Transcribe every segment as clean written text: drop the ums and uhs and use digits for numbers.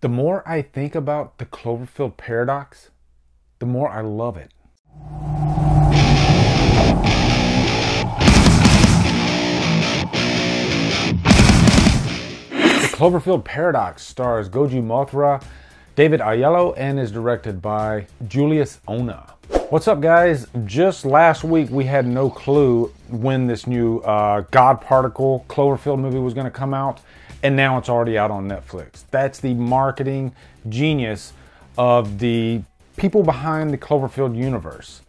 The more I think about the Cloverfield Paradox, the more I love it. The Cloverfield Paradox stars Goju Mothra, David Aiello, and is directed by Julius Ona. What's up, guys? Just last week we had no clue when this new God Particle Cloverfield movie was going to come out, and now it's already out on Netflix. That's the marketing genius of the people behind the Cloverfield universe.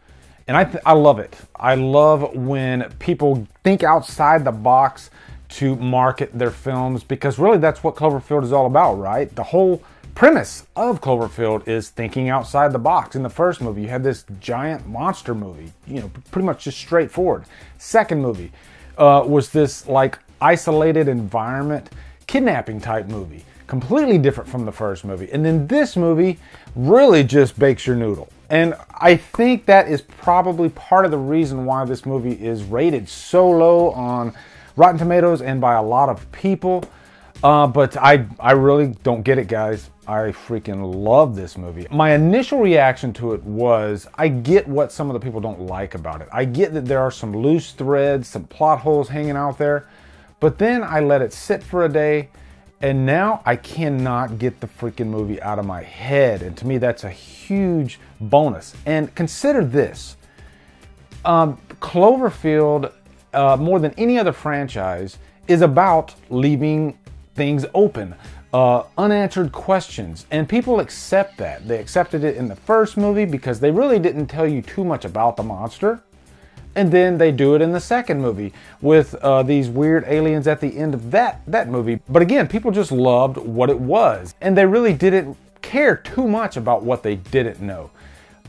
And I love it. I love when people think outside the box to market their films, because really that's what Cloverfield is all about, right? The whole premise of Cloverfield is thinking outside the box. In the first movie, you had this giant monster movie, pretty much just straightforward. Second movie was this like isolated environment, kidnapping type movie, completely different from the first movie. And then this movie really just bakes your noodle. And I think that is probably part of the reason why this movie is rated so low on Rotten Tomatoes and by a lot of people. But I really don't get it, guys. I freaking love this movie. My initial reaction to it was, I get what some of the people don't like about it. I get that there are some loose threads, some plot holes hanging out there. But then I let it sit for a day, and now I cannot get the freaking movie out of my head. And to me, that's a huge bonus. And consider this. Cloverfield, more than any other franchise, is about leaving things open, unanswered questions, and people accept that. They accepted it in the first movie because they really didn't tell you too much about the monster, and then they do it in the second movie with these weird aliens at the end of that movie. But again, people just loved what it was, and they really didn't care too much about what they didn't know,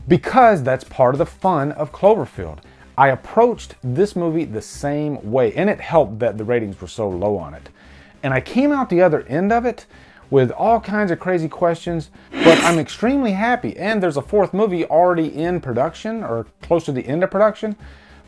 because that's part of the fun of Cloverfield. I approached this movie the same way, and it helped that the ratings were so low on it. And I came out the other end of it with all kinds of crazy questions, but I'm extremely happy. And there's a fourth movie already in production, or close to the end of production.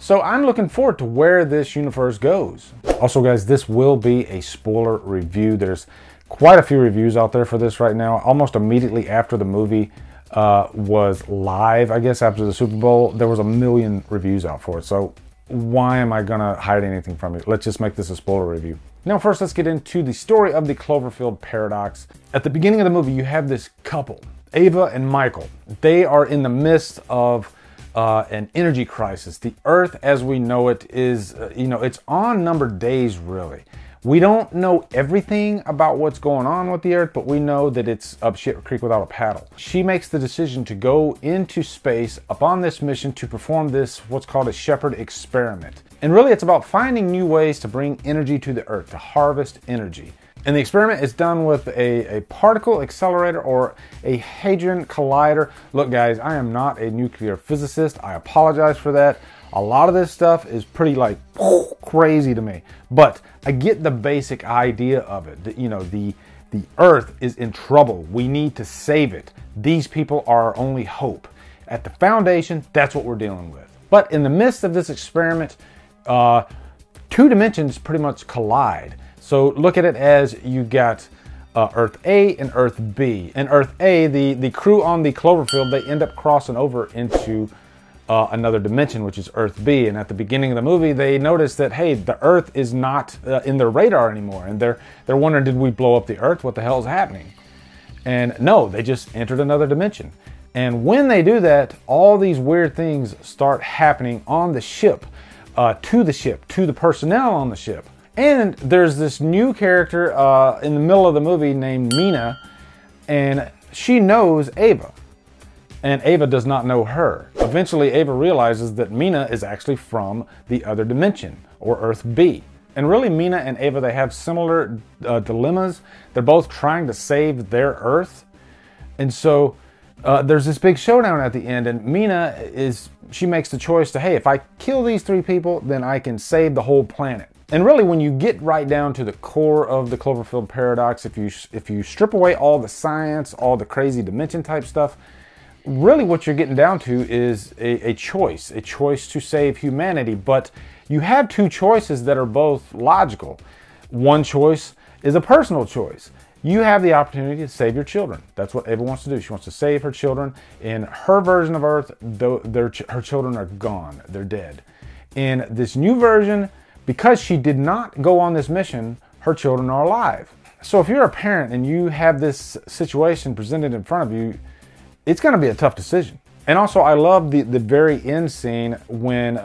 So I'm looking forward to where this universe goes. Also, guys, this will be a spoiler review. There's quite a few reviews out there for this right now. Almost immediately after the movie was live, I guess after the Super Bowl, there was 1 million reviews out for it. So why am I gonna hide anything from you? Let's just make this a spoiler review. Now first, let's get into the story of the Cloverfield Paradox. At the beginning of the movie, you have this couple, Ava and Michael. They are in the midst of an energy crisis. The Earth as we know it is, it's on numbered days, really. We don't know everything about what's going on with the Earth, but we know that it's up shit creek without a paddle. She makes the decision to go into space upon this mission to perform this, what's called a shepherd experiment. And really it's about finding new ways to bring energy to the Earth, to harvest energy. And the experiment is done with a particle accelerator or a hadron collider. Look, guys, I am not a nuclear physicist. I apologize for that. A lot of this stuff is pretty like crazy to me, but I get the basic idea of it. The Earth is in trouble. We need to save it. These people are our only hope. At the foundation, that's what we're dealing with. But in the midst of this experiment, two dimensions pretty much collide. So look at it as you got Earth A and Earth B. And Earth A, the crew on the Cloverfield, they end up crossing over into another dimension, which is Earth B. And at the beginning of the movie, they notice that, hey, the Earth is not in their radar anymore. And they're wondering, did we blow up the Earth? What the hell is happening? And no, they just entered another dimension. And when they do that, all these weird things start happening on the ship, to the personnel on the ship. And there's this new character in the middle of the movie named Mina, and she knows Ava. And Ava does not know her. Eventually, Ava realizes that Mina is actually from the other dimension, or Earth B. And really, Mina and Ava, they have similar dilemmas. They're both trying to save their Earth. And so there's this big showdown at the end, and Mina she makes the choice to, hey, if I kill these three people, then I can save the whole planet. And really, when you get right down to the core of the Cloverfield Paradox, if you strip away all the science, all the crazy dimension type stuff, really what you're getting down to is a choice to save humanity. But you have two choices that are both logical. One choice is a personal choice. you have the opportunity to save your children. That's what Ava wants to do. She wants to save her children. In her version of Earth, her children are gone. They're dead. In this new version, because she did not go on this mission, her children are alive. So if you're a parent and you have this situation presented in front of you, it's going to be a tough decision. And also, I love the very end scene when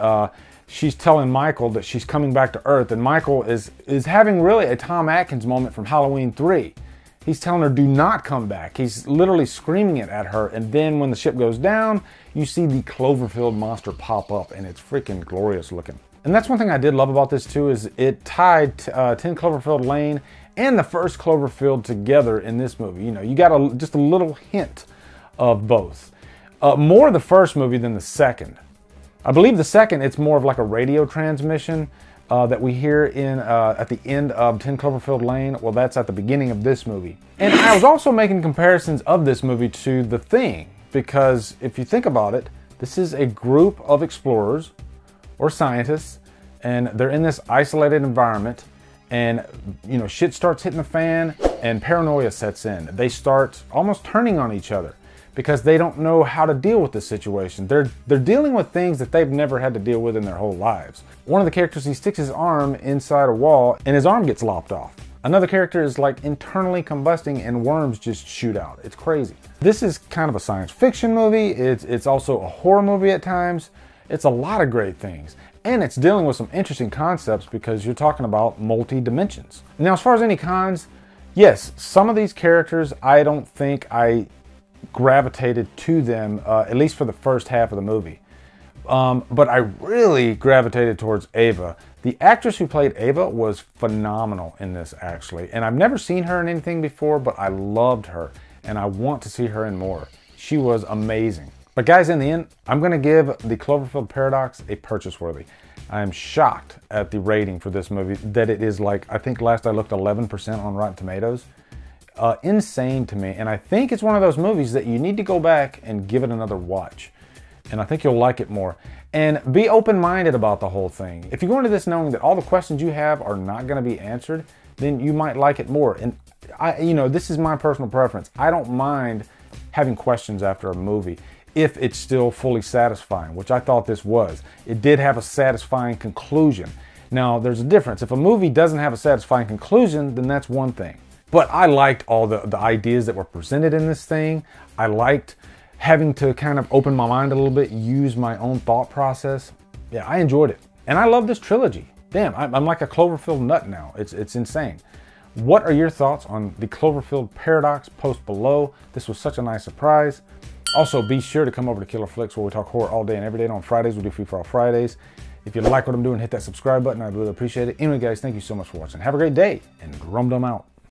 she's telling Michael that she's coming back to Earth, and Michael is having really a Tom Atkins moment from Halloween 3. He's telling her, do not come back. He's literally screaming it at her, and then when the ship goes down, you see the Cloverfield monster pop up, and it's freaking glorious looking. And that's one thing I did love about this too, is it tied 10 Cloverfield Lane and the first Cloverfield together in this movie. You know, you got just a little hint of both. More the first movie than the second. I believe the second, it's more of like a radio transmission that we hear in at the end of 10 Cloverfield Lane. Well, that's at the beginning of this movie. And I was also making comparisons of this movie to The Thing, because if you think about it, this is a group of explorers or scientists, and they're in this isolated environment, and you know, shit starts hitting the fan and paranoia sets in. They start almost turning on each other because they don't know how to deal with the situation. They're dealing with things that they've never had to deal with in their whole lives. One of the characters, he sticks his arm inside a wall and his arm gets lopped off. Another character is like internally combusting and worms just shoot out. It's crazy. This is kind of a science fiction movie. It's also a horror movie at times. It's a lot of great things. And it's dealing with some interesting concepts because you're talking about multi-dimensions. Now, as far as any cons, yes, some of these characters, I don't think I gravitated to them, at least for the first half of the movie. But I really gravitated towards Ava. The actress who played Ava was phenomenal in this, actually. And I've never seen her in anything before, but I loved her. And I want to see her in more. She was amazing. But guys, in the end, I'm going to give the Cloverfield Paradox a purchase worthy. I am shocked at the rating for this movie, that it is like, I think last I looked, 11% on Rotten Tomatoes. Insane to me. And I think it's one of those movies that you need to go back and give it another watch. And I think you'll like it more. And be open-minded about the whole thing. If you go into this knowing that all the questions you have are not going to be answered, then you might like it more. And you know, this is my personal preference. I don't mind having questions after a movie if it's still fully satisfying, which I thought this was. It did have a satisfying conclusion. Now, there's a difference. If a movie doesn't have a satisfying conclusion, then that's one thing. But I liked all the ideas that were presented in this thing. I liked having to kind of open my mind a little bit, use my own thought process. Yeah, I enjoyed it. And I love this trilogy. Damn, I'm like a Cloverfield nut now. It's insane. What are your thoughts on the Cloverfield Paradox? Post below. This was such a nice surprise. Also, be sure to come over to Killer Flicks, where we talk horror all day and every day. And on Fridays, we do Free For All Fridays. If you like what I'm doing, hit that subscribe button. I'd really appreciate it. Anyway, guys, thank you so much for watching. Have a great day, and Drumdum out.